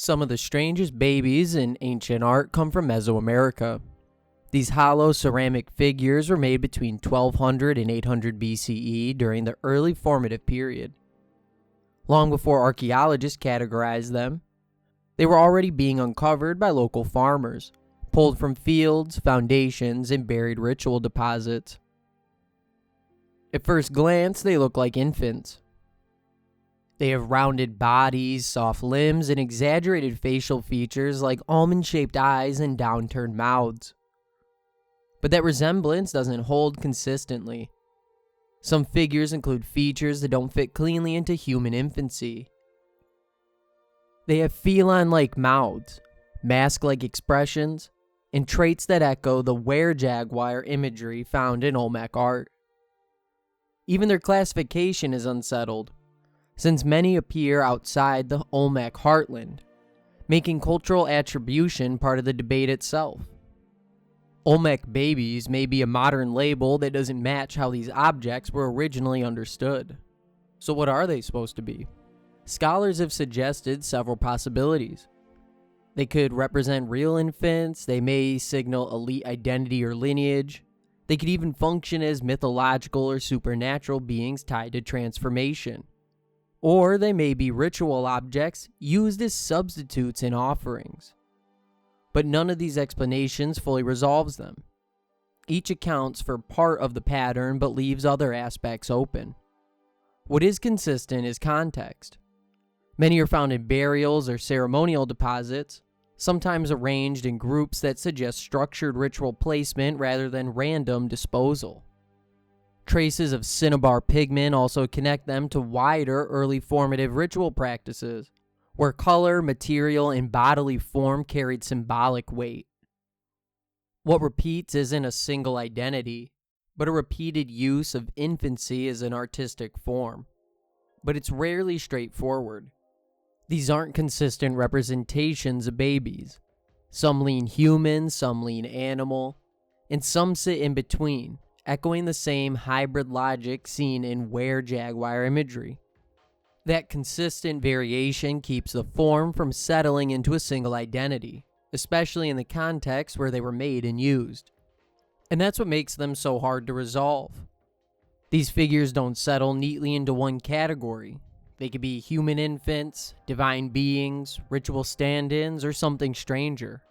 Some of the strangest babies in ancient art come from Mesoamerica. These hollow ceramic figures were made between 1200 and 800 BCE during the Early Formative period. Long before archaeologists categorized them, they were already being uncovered by local farmers, pulled from fields, foundations, and buried ritual deposits. At first glance, they look like infants. They have rounded bodies, soft limbs, and exaggerated facial features like almond-shaped eyes and downturned mouths. But that resemblance doesn't hold consistently. Some figures include features that don't fit cleanly into human infancy. They have feline-like mouths, mask-like expressions, and traits that echo the were-jaguar imagery found in Olmec art. Even their classification is unsettled, since many appear outside the Olmec heartland, making cultural attribution part of the debate itself. Olmec babies may be a modern label that doesn't match how these objects were originally understood. So what are they supposed to be? Scholars have suggested several possibilities. They could represent real infants, they may signal elite identity or lineage, they could even function as mythological or supernatural beings tied to transformation. Or they may be ritual objects used as substitutes in offerings. But none of these explanations fully resolves them. Each accounts for part of the pattern but leaves other aspects open. What is consistent is context. Many are found in burials or ceremonial deposits, sometimes arranged in groups that suggest structured ritual placement rather than random disposal. Traces of cinnabar pigment also connect them to wider early formative ritual practices, where color, material, and bodily form carried symbolic weight. What repeats isn't a single identity, but a repeated use of infancy as an artistic form. But it's rarely straightforward. These aren't consistent representations of babies. Some lean human, some lean animal, and some sit in between, echoing the same hybrid logic seen in were-jaguar imagery. That consistent variation keeps the form from settling into a single identity, especially in the context where they were made and used. And that's what makes them so hard to resolve. These figures don't settle neatly into one category. They could be human infants, divine beings, ritual stand-ins, or something stranger.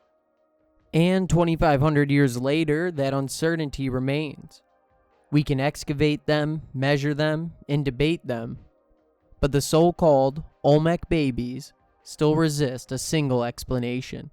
And 2,500 years later, that uncertainty remains. We can excavate them, measure them, and debate them, but the so-called Olmec babies still resist a single explanation.